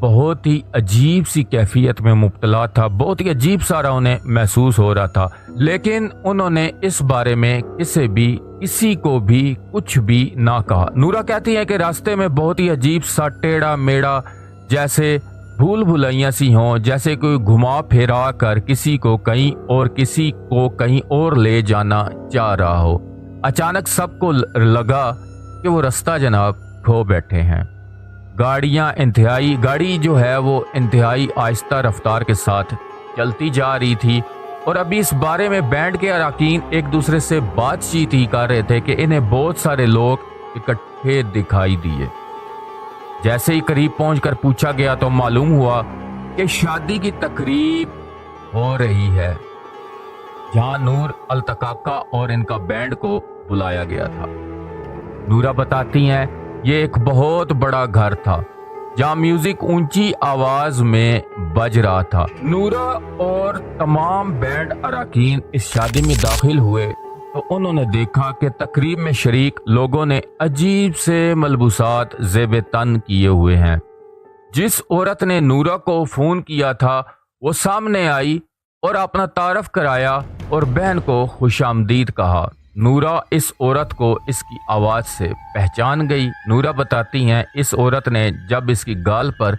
بہت ہی عجیب سی کیفیت میں مبتلا تھا، بہت ہی عجیب سارا انہیں محسوس ہو رہا تھا، لیکن انہوں نے اس بارے میں کسی کو بھی کچھ بھی نہ کہا۔ نورا کہتی ہے کہ راستے میں بہت ہی عجیب سا ٹیڑھا میڑا جیسے بھول بھلائیاں سی ہوں، جیسے کوئی گھما پھرا کر کسی کو کہیں اور لے جانا چاہ رہا ہو۔ اچانک سب کو لگا کہ وہ رستہ جناب کھو بیٹھے ہیں۔ گاڑی جو ہے وہ انتہائی آہستہ رفتار کے ساتھ چلتی جا رہی تھی، اور ابھی اس بارے میں بینڈ کے اراکین ایک دوسرے سے بات چیت ہی کر رہے تھے کہ انہیں بہت سارے لوگ اکٹھے دکھائی دیے۔ جیسے ہی قریب پہنچ کر پوچھا گیا تو معلوم ہوا کہ شادی کی تقریب ہو رہی ہے، جہاں نور التقاقہ اور ان کا بینڈ کو بلایا گیا تھا۔ نورا بتاتی ہیں یہ ایک بہت بڑا گھر تھا جہاں میوزک اونچی آواز میں بج رہا تھا۔ نورا اور تمام بینڈ اراکین اس شادی میں داخل ہوئے تو انہوں نے دیکھا کہ تقریب میں شریک لوگوں نے عجیب سے ملبوسات زیب تن کیے ہوئے ہیں۔ جس عورت نے نورا کو فون کیا تھا وہ سامنے آئی اور اپنا تعارف کرایا اور بہن کو خوش آمدید کہا۔ نورا اس عورت کو اس کی آواز سے پہچان گئی۔ نورا بتاتی ہیں اس عورت نے جب اس کی گال پر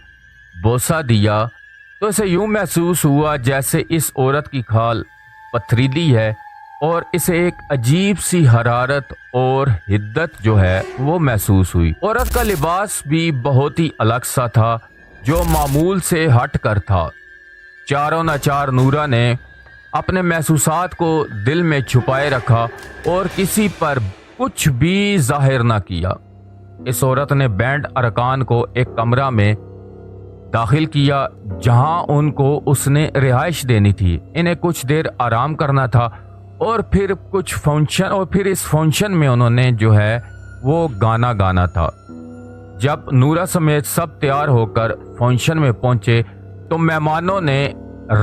بوسہ دیا تو اسے یوں محسوس ہوا جیسے اس عورت کی کھال پتھریلی ہے، اور اسے ایک عجیب سی حرارت اور حدت جو ہے وہ محسوس ہوئی۔ عورت کا لباس بھی بہت ہی الگ سا تھا جو معمول سے ہٹ کر تھا۔ چاروں ناچار نورا نے اپنے محسوسات کو دل میں چھپائے رکھا اور کسی پر کچھ بھی ظاہر نہ کیا۔ اس عورت نے بینڈ ارکان کو ایک کمرہ میں داخل کیا جہاں ان کو اس نے رہائش دینی تھی۔ انہیں کچھ دیر آرام کرنا تھا اور پھر اس فنکشن میں انہوں نے جو ہے وہ گانا گانا تھا۔ جب نورا سمیت سب تیار ہو کر فنکشن میں پہنچے تو مہمانوں نے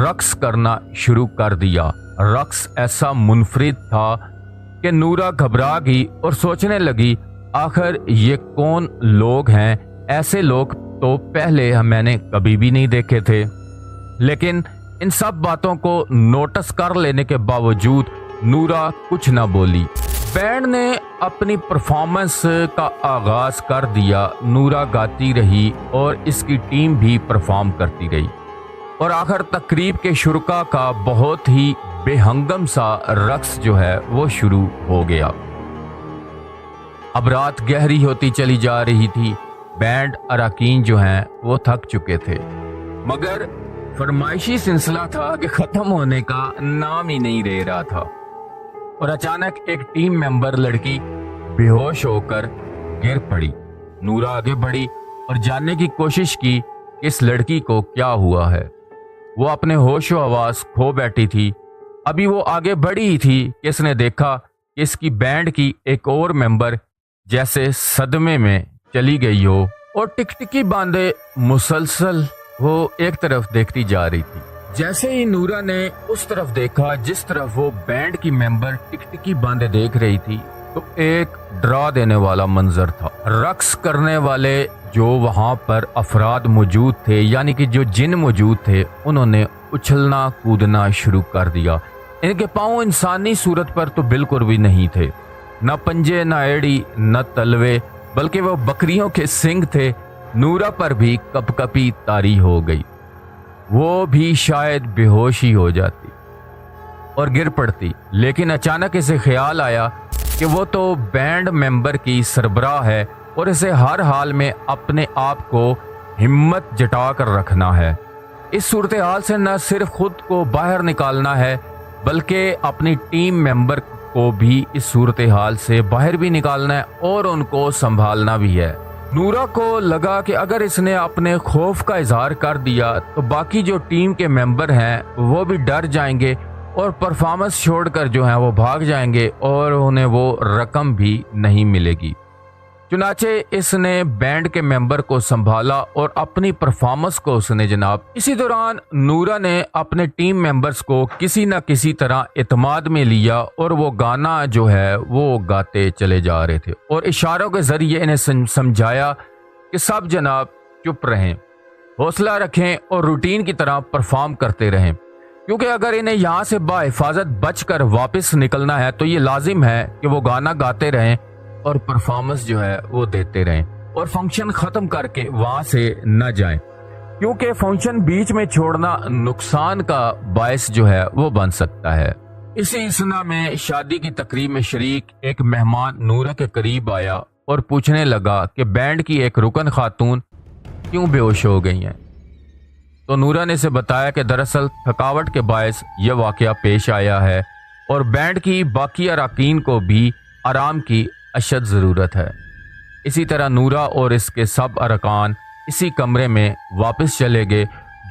رقص کرنا شروع کر دیا۔ رقص ایسا منفرد تھا کہ نورا گھبرا گئی اور سوچنے لگی آخر یہ کون لوگ ہیں، ایسے لوگ تو پہلے میں نے کبھی بھی نہیں دیکھے تھے۔ لیکن ان سب باتوں کو نوٹس کر لینے کے باوجود نورا کچھ نہ بولی۔ بینڈ نے اپنی پرفارمنس کا آغاز کر دیا۔ نورا گاتی رہی اور اس کی ٹیم بھی پرفارم کرتی رہی، اور آخر تقریب کے شرکا کا بہت ہی بے ہنگم سا رقص جو ہے وہ شروع ہو گیا۔ اب رات گہری ہوتی چلی جا رہی تھی۔ بینڈ اراکین جو ہیں وہ تھک چکے تھے، مگر فرمائشی سلسلہ تھا کہ ختم ہونے کا نام ہی نہیں لے رہا تھا، اور اچانک ایک ٹیم ممبر لڑکی بے ہوش ہو کر گر پڑی۔ نورا آگے بڑھی اور جاننے کی کوشش کی کہ اس لڑکی کو کیا ہوا ہے۔ وہ اپنے ہوش و حواس کھو بیٹھی تھی۔ ابھی وہ آگے بڑھی ہی تھی کہ اس نے دیکھا کہ اس کی بینڈ کی ایک اور ممبر جیسے صدمے میں چلی گئی ہو اور ٹکٹکی باندھے مسلسل وہ ایک طرف دیکھتی جا رہی تھی۔ جیسے ہی نورا نے اس طرف دیکھا جس طرف وہ بینڈ کی ممبر ٹکٹکی باندھے دیکھ رہی تھی تو ایک ڈرا دینے والا منظر تھا۔ رقص کرنے والے جو وہاں پر افراد موجود تھے، یعنی کہ جو جن موجود تھے، انہوں نے اچھلنا کودنا شروع کر دیا۔ ان کے پاؤں انسانی صورت پر تو بالکل بھی نہیں تھے، نہ پنجے، نہ ایڑی، نہ تلوے، بلکہ وہ بکریوں کے سنگ تھے۔ نورا پر بھی کپ کپی طاری ہو گئی۔ وہ بھی شاید بے ہوش ہی ہو جاتی اور گر پڑتی، لیکن اچانک اسے خیال آیا کہ وہ تو بینڈ ممبر کی سربراہ ہے اور اسے ہر حال میں اپنے آپ کو ہمت جٹا کر رکھنا ہے۔ اس صورتحال سے نہ صرف خود کو باہر نکالنا ہے بلکہ اپنی ٹیم ممبر کو بھی اس صورتحال سے باہر بھی نکالنا ہے اور ان کو سنبھالنا بھی ہے۔ نورا کو لگا کہ اگر اس نے اپنے خوف کا اظہار کر دیا تو باقی جو ٹیم کے ممبر ہیں وہ بھی ڈر جائیں گے اور پرفارمنس چھوڑ کر جو ہیں وہ بھاگ جائیں گے اور انہیں وہ رقم بھی نہیں ملے گی۔ چنانچہ اس نے بینڈ کے ممبر کو سنبھالا اور اپنی پرفارمنس کو اس نے جناب اسی دوران نورا نے اپنے ٹیم ممبرز کو کسی نہ کسی طرح اعتماد میں لیا اور وہ گانا جو ہے وہ گاتے چلے جا رہے تھے اور اشاروں کے ذریعے انہیں سمجھایا کہ سب جناب چپ رہیں۔ حوصلہ رکھیں اور روٹین کی طرح پرفارم کرتے رہیں، کیونکہ اگر انہیں یہاں سے بحفاظت بچ کر واپس نکلنا ہے تو یہ لازم ہے کہ وہ گانا گاتے رہیں اور پرفارمنس جو ہے وہ دیتے رہیں اور فنکشن ختم کر کے وہاں سے نہ جائیں، کیونکہ فنکشن بیچ میں چھوڑنا نقصان کا باعث جو ہے وہ بن سکتا ہے۔ اسی اثنا میں شادی کی تقریب میں شریک ایک مہمان نورا کے قریب آیا اور پوچھنے لگا کہ بینڈ کی ایک رکن خاتون کیوں بے ہوش ہو گئی ہیں، تو نورا نے اسے بتایا کہ دراصل تھکاوٹ کے باعث یہ واقعہ پیش آیا ہے اور بینڈ کی باقی اراکین کو بھی آرام کی اشد ضرورت ہے۔ اسی طرح نورا اور اس کے سب ارکان اسی کمرے میں واپس چلے گئے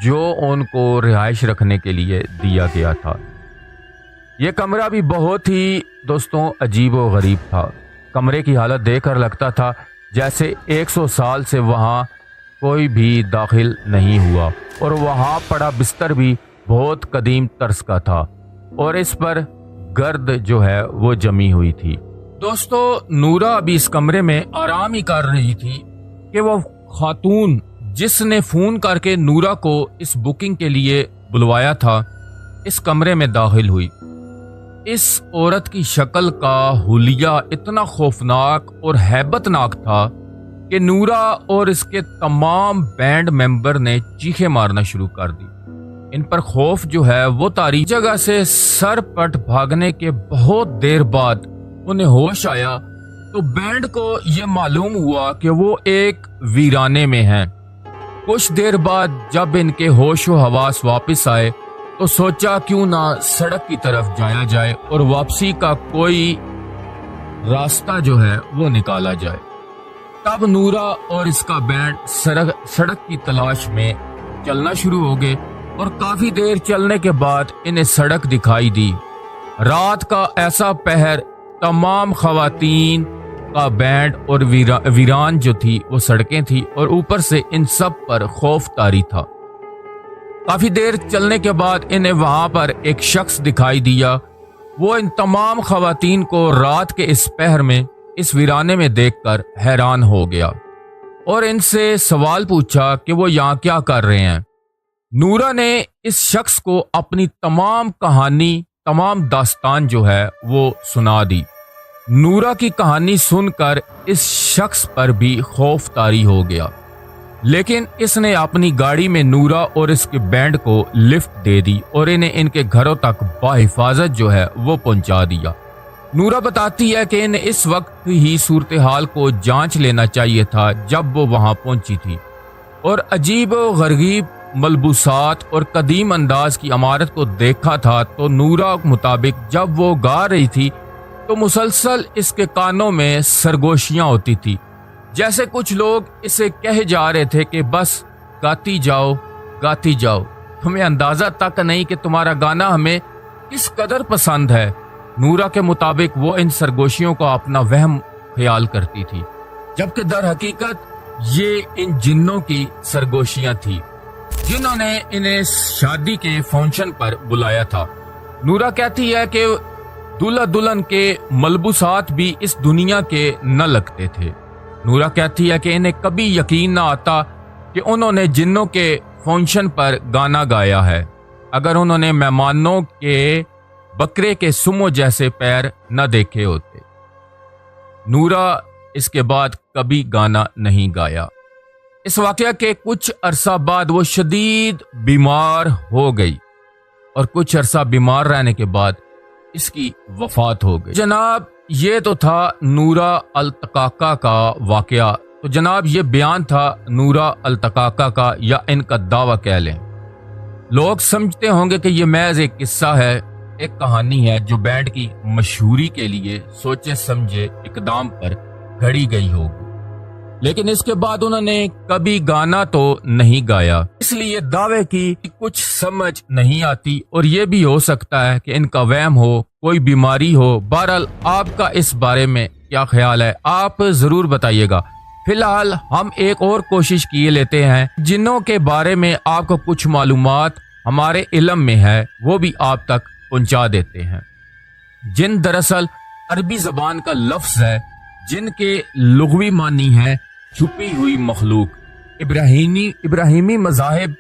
جو ان کو رہائش رکھنے کے لیے دیا گیا تھا۔ یہ کمرہ بھی بہت ہی دوستوں عجیب و غریب تھا۔ کمرے کی حالت دیکھ کر لگتا تھا جیسے 100 سال سے وہاں کوئی بھی داخل نہیں ہوا، اور وہاں پڑا بستر بھی بہت قدیم طرز کا تھا اور اس پر گرد جو ہے وہ جمی ہوئی تھی۔ دوستو نورا ابھی اس کمرے میں آرام ہی کر رہی تھی کہ وہ خاتون جس نے فون کر کے نورا کو اس بکنگ کے لیے بلوایا تھا اس کمرے میں داخل ہوئی۔ اس عورت کی شکل کا حلیہ اتنا خوفناک اور ہیبت ناک تھا کہ نورا اور اس کے تمام بینڈ ممبر نے چیخیں مارنا شروع کر دی۔ ان پر خوف جو ہے وہ طاری جگہ سے سر پٹ بھاگنے کے بہت دیر بعد انہیں ہوش آیا تو بینڈ کو یہ معلوم ہوا کہ وہ ایک ویرانے میں ہیں۔ کچھ دیر بعد جب ان کے ہوش و حواس واپس آئے تو سوچا کیوں نہ سڑک کی طرف جایا جائے اور واپسی کا کوئی راستہ جو ہے وہ نکالا جائے۔ تب نورا اور اس کا بینڈ سڑک کی تلاش میں چلنا شروع ہو گئے اور کافی دیر چلنے کے بعد انہیں سڑک دکھائی دی۔ رات کا ایسا پہر، تمام خواتین کا بینڈ اور ویران جو تھی وہ سڑکیں تھی اور اوپر سے ان سب پر خوف طاری تھا۔ کافی دیر چلنے کے بعد انہیں وہاں پر ایک شخص دکھائی دیا۔ وہ ان تمام خواتین کو رات کے اس پہر میں اس ویرانے میں دیکھ کر حیران ہو گیا اور ان سے سوال پوچھا کہ وہ یہاں کیا کر رہے ہیں۔ نورا نے اس شخص کو اپنی تمام کہانی، تمام داستان جو ہے وہ سنا دی۔ نورا کی کہانی سن کر اس شخص پر بھی خوف طاری ہو گیا، لیکن اس نے اپنی گاڑی میں نورا اور اس کے بینڈ کو لفٹ دے دی اور انہیں ان کے گھروں تک بحفاظت جو ہے وہ پہنچا دیا۔ نورا بتاتی ہے کہ انہیں اس وقت ہی صورتحال کو جانچ لینا چاہیے تھا جب وہ وہاں پہنچی تھی، اور عجیب و غریب ملبوسات اور قدیم انداز کی عمارت کو دیکھا تھا تو نورا کے مطابق جب وہ گا رہی تھی تو مسلسل اس کے کانوں میں سرگوشیاں ہوتی تھی، جیسے کچھ لوگ اسے کہے جا رہے تھے کہ بس گاتی جاؤ گاتی جاؤ، تمہیں اندازہ تک نہیں کہ تمہارا گانا ہمیں کس قدر پسند ہے۔ نورا کے مطابق وہ ان سرگوشیوں کو اپنا وہم خیال کرتی تھی، جبکہ در حقیقت یہ ان جنوں کی سرگوشیاں تھیں جنہوں نے انہیں شادی کے فنکشن پر بلایا تھا۔ نورا کہتی ہے کہ دلہا دلہن کے ملبوسات بھی اس دنیا کے نہ لگتے تھے۔ نورا کہتی ہے کہ انہیں کبھی یقین نہ آتا کہ انہوں نے جنوں کے فنکشن پر گانا گایا ہے اگر انہوں نے مہمانوں کے بکرے کے سمو جیسے پیر نہ دیکھے ہوتے۔ نورا اس کے بعد کبھی گانا نہیں گایا۔ اس واقعہ کے کچھ عرصہ بعد وہ شدید بیمار ہو گئی اور کچھ عرصہ بیمار رہنے کے بعد اس کی وفات ہو گئی۔ جناب یہ تو تھا نورا التقاقہ کا واقعہ، تو جناب یہ بیان تھا نورا التقاقہ کا، یا ان کا دعویٰ کہہ لیں۔ لوگ سمجھتے ہوں گے کہ یہ محض ایک قصہ ہے، ایک کہانی ہے جو بینڈ کی مشہوری کے لیے سوچے سمجھے اقدام پر گھڑی گئی ہوگی، لیکن اس کے بعد انہوں نے کبھی گانا تو نہیں گایا، اس لیے دعوے کی کچھ سمجھ نہیں آتی، اور یہ بھی ہو سکتا ہے کہ ان کا وہم ہو، کوئی بیماری ہو۔ بہرحال آپ کا اس بارے میں کیا خیال ہے آپ ضرور بتائیے گا۔ فی الحال ہم ایک اور کوشش کیے لیتے ہیں، جنوں کے بارے میں آپ کو کچھ معلومات ہمارے علم میں ہے وہ بھی آپ تک پہنچا دیتے ہیں۔ جن دراصل عربی زبان کا لفظ ہے جن کے لغوی معنی ہے چھپی ہوئی مخلوق، ابراہیمی مذاہب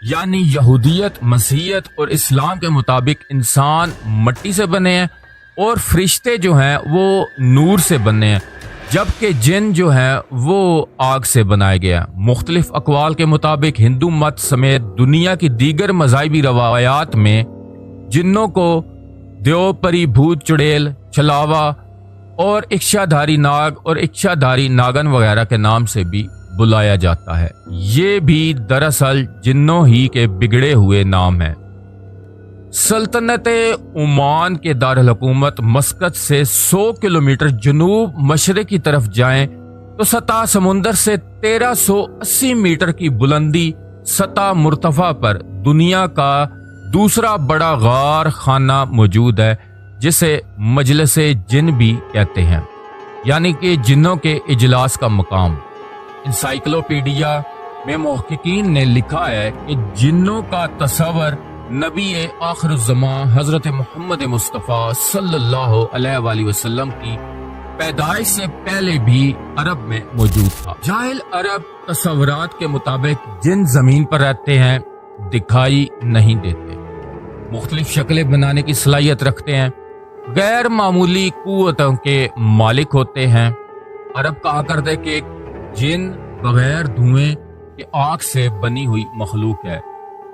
یعنی یہودیت، مسیحیت اور اسلام کے مطابق انسان مٹی سے بنے ہیں اور فرشتے جو ہیں وہ نور سے بنے ہیں، جبکہ جن جو ہیں وہ آگ سے بنائے گئے ہیں۔ مختلف اقوال کے مطابق ہندو مت سمیت دنیا کی دیگر مذاہبی روایات میں جنوں کو دیو پری، بھوت چڑیل، چلاوا اور اکشادھاری ناگ اور اکشادھاری ناگن وغیرہ کے نام سے بھی بلایا جاتا ہے۔ یہ بھی دراصل جنوں ہی کے بگڑے ہوئے نام ہیں۔ سلطنت عمان کے دارالحکومت مسقط سے 100 کلومیٹر جنوب مشرق کی طرف جائیں تو سطح سمندر سے 1380 میٹر کی بلندی سطح مرتفع پر دنیا کا دوسرا بڑا غار خانہ موجود ہے، جسے مجلس جن بھی کہتے ہیں، یعنی کہ جنوں کے اجلاس کا مقام۔ انسائکلوپیڈیا میں محققین نے لکھا ہے کہ جنوں کا تصور نبی آخر الزمان حضرت محمد مصطفیٰ صلی اللہ علیہ وآلہ وسلم کی پیدائش سے پہلے بھی عرب میں موجود تھا۔ جاہل عرب تصورات کے مطابق جن زمین پر رہتے ہیں، دکھائی نہیں دیتے، مختلف شکلیں بنانے کی صلاحیت رکھتے ہیں، غیر معمولی قوتوں کے مالک ہوتے ہیں۔ عرب کہا کرتے کہ جن بغیر دھوئیں کے آگ سے بنی ہوئی مخلوق ہے،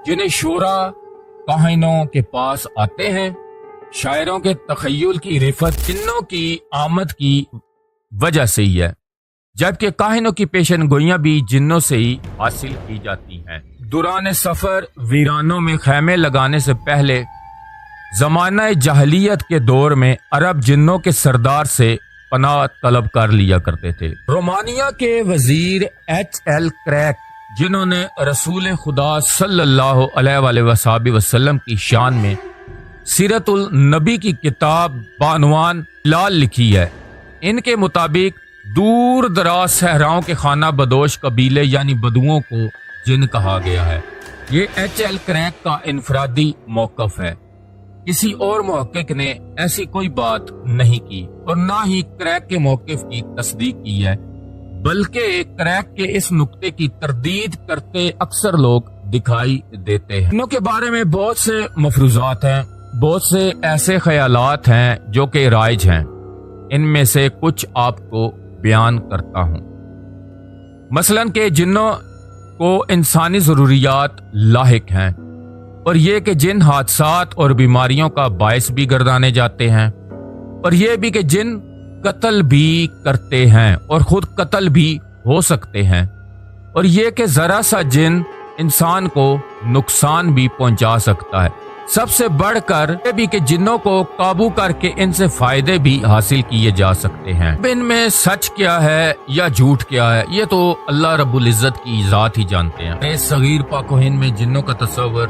جنہیں شعرا کاہنوں کے پاس آتے ہیں۔ شاعروں کے تخیل کی رفت جنوں کی آمد کی وجہ سے ہی ہے، جبکہ کاہنوں کی پیشن گوئیاں بھی جنوں سے ہی حاصل کی جاتی ہیں۔ دوران سفر ویرانوں میں خیمے لگانے سے پہلے زمانہ جاہلیت کے دور میں عرب جنوں کے سردار سے پناہ طلب کر لیا کرتے تھے۔ رومانیہ کے وزیر ایچ ایل کریک، جنہوں نے رسول خدا صلی اللہ علیہ وآلہ وسلم کی شان میں سیرت النبی کی کتاب بعنوان بلال لکھی ہے، ان کے مطابق دور دراز صحراؤں کے خانہ بدوش قبیلے یعنی بدوؤں کو جن کہا گیا ہے۔ یہ ایچ ایل کریک کا انفرادی موقف ہے، کسی اور محقق نے ایسی کوئی بات نہیں کی اور نہ ہی کریک کے موقف کی تصدیق کی ہے، بلکہ کریک کے اس نقطے کی تردید کرتے اکثر لوگ دکھائی دیتے ہیں۔ جنوں کے بارے میں بہت سے مفروضات ہیں، بہت سے ایسے خیالات ہیں جو کہ رائج ہیں، ان میں سے کچھ آپ کو بیان کرتا ہوں۔ مثلاً کہ جنوں کو انسانی ضروریات لاحق ہیں، اور یہ کہ جن حادثات اور بیماریوں کا باعث بھی گردانے جاتے ہیں، اور یہ بھی کہ جن قتل بھی کرتے ہیں اور خود قتل بھی ہو سکتے ہیں، اور یہ کہ ذرا سا جن انسان کو نقصان بھی پہنچا سکتا ہے۔ سب سے بڑھ کر یہ بھی کہ جنوں کو قابو کر کے ان سے فائدے بھی حاصل کیے جا سکتے ہیں۔ ان میں سچ کیا ہے یا جھوٹ کیا ہے، یہ تو اللہ رب العزت کی ذات ہی جانتے ہیں۔ صغیر پاک و ہند میں جنوں کا تصور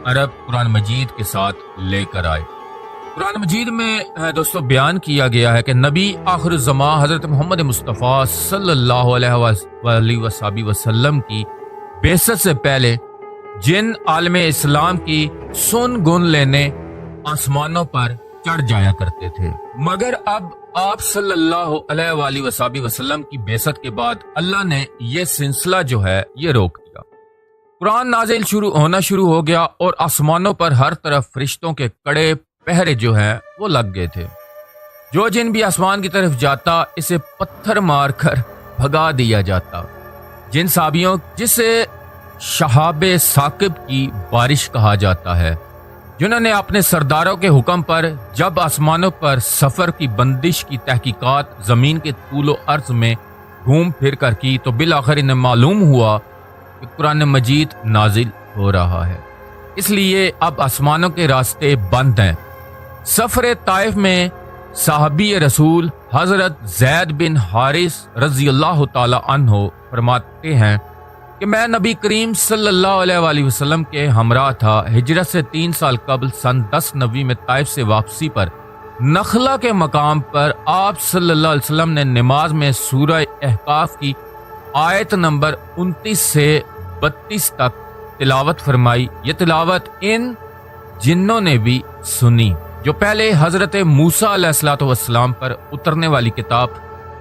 عرب قرآن مجید کے ساتھ لے کر آئے۔ قرآن مجید میں دوستو بیان کیا گیا ہے کہ نبی آخر الزمان حضرت محمد مصطفیٰ صلی اللہ علیہ وسلم کی بعثت سے پہلے جن عالم اسلام کی سن گن لینے آسمانوں پر چڑھ جایا کرتے تھے، مگر اب آپ صلی اللہ علیہ وآلہ وسلم کی بعثت کے بعد اللہ نے یہ سلسلہ جو ہے یہ روک دیا۔ قرآن نازل ہونا شروع ہو گیا اور آسمانوں پر ہر طرف فرشتوں کے کڑے پہرے جو ہیں وہ لگ گئے تھے۔ جو جن بھی آسمان کی طرف جاتا اسے پتھر مار کر بھگا دیا جاتا۔ جن صحابیوں جسے شہاب ثاقب کی بارش کہا جاتا ہے، جنہوں نے اپنے سرداروں کے حکم پر جب آسمانوں پر سفر کی بندش کی تحقیقات زمین کے طول و عرض میں گھوم پھر کر کی، تو بالآخر انہیں معلوم ہوا کہ قرآن مجید نازل ہو رہا ہے، اس لیے اب آسمانوں کے راستے بند ہیں۔ سفر طائف میں صحابی رسول حضرت زید بن حارث رضی اللہ تعالی عنہ فرماتے ہیں کہ میں نبی کریم صلی اللہ علیہ وآلہ وسلم کے ہمراہ تھا۔ ہجرت سے 3 سال قبل سن 1090 میں طائف سے واپسی پر نخلا کے مقام پر آپ صلی اللہ علیہ وسلم نے نماز میں سورہ احقاف کی آیت نمبر 29 سے 32 تک تلاوت فرمائی۔ یہ تلاوت ان جنوں نے بھی سنی جو پہلے حضرت موسیٰ علیہ الصلوۃ والسلام پر اترنے والی کتاب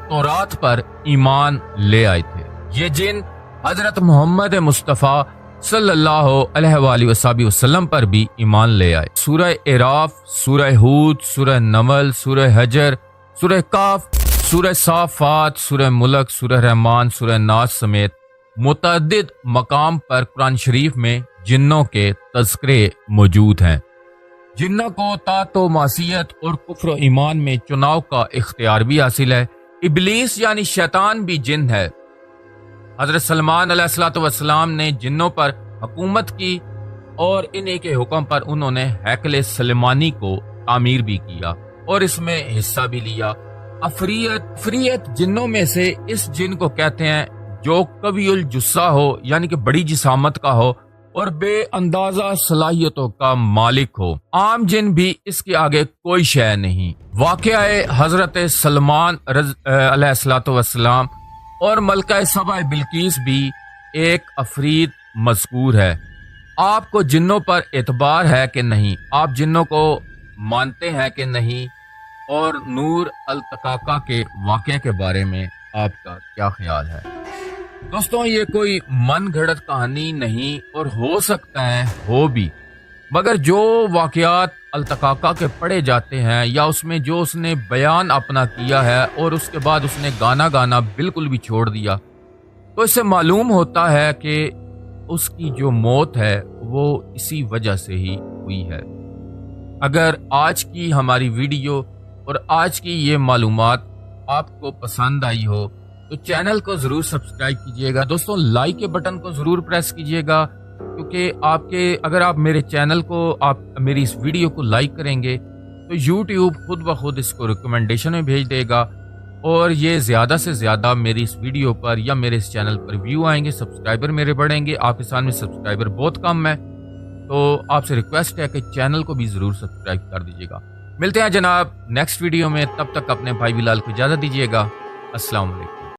تورات پر ایمان لے آئے تھے۔ یہ جن حضرت محمد مصطفیٰ صلی اللہ علیہ وآلہ وسلم پر بھی ایمان لے آئے۔ سورہ اعراف، سورہ ہود، سورہ نمل، سورہ حجر، سورہ کاف، سورہ صافات، سورہ ملک، سورہ رحمان، سورہ ناس سمیت متعدد مقام پر قرآن شریف میں جنوں کے تذکرے موجود ہیں۔ جنوں کو طاعت و معصیت اور کفر و ایمان میں چناؤ کا اختیار بھی حاصل ہے۔ ابلیس یعنی شیطان بھی جن ہے۔ حضرت سلمان علیہ الصلوۃ والسلام نے جنوں پر حکومت کی اور انہی کے حکم پر انہوں نے ہیکل سلیمانی کو تعمیر بھی کیا اور اس میں حصہ بھی لیا۔ عفریت جنوں میں سے اس جن کو کہتے ہیں جو قوی الجثہ ہو، یعنی کہ بڑی جسامت کا ہو اور بے اندازہ صلاحیتوں کا مالک ہو۔ عام جن بھی اس کے آگے کوئی شے نہیں۔ واقعہ حضرت سلمان علیہ الصلوۃ والسلام اور ملکہ سبا بلقیس بھی ایک عفریت مذکور ہے۔ آپ کو جنوں پر اعتبار ہے کہ نہیں؟ آپ جنوں کو مانتے ہیں کہ نہیں؟ اور نور التقاقہ کے واقعے کے بارے میں آپ کا کیا خیال ہے؟ دوستوں، یہ کوئی من گھڑت کہانی نہیں اور ہو سکتا ہے ہو بھی، مگر جو واقعات التقاقہ کے پڑھے جاتے ہیں یا اس میں جو اس نے بیان اپنا کیا ہے اور اس کے بعد اس نے گانا بالکل بھی چھوڑ دیا، تو اس سے معلوم ہوتا ہے کہ اس کی جو موت ہے وہ اسی وجہ سے ہی ہوئی ہے۔ اگر آج کی ہماری ویڈیو اور آج کی یہ معلومات آپ کو پسند آئی ہو تو چینل کو ضرور سبسکرائب کیجئے گا۔ دوستوں، لائک کے بٹن کو ضرور پریس کیجئے گا، کیونکہ اگر آپ میرے چینل کو، آپ میری اس ویڈیو کو لائک کریں گے تو یوٹیوب خود بخود اس کو ریکمنڈیشن میں بھیج دے گا اور یہ زیادہ سے زیادہ میری اس ویڈیو پر یا میرے اس چینل پر ویو آئیں گے، سبسکرائبر میرے بڑھیں گے۔ آپ کے سامنے سبسکرائبر بہت کم ہے، تو آپ سے ریکویسٹ ہے کہ چینل کو بھی ضرور سبسکرائب کر دیجئے گا۔ ملتے ہیں جناب نیکسٹ ویڈیو میں، تب تک اپنے بھائی بلال کو اجازت دیجئے گا۔ السلام علیکم۔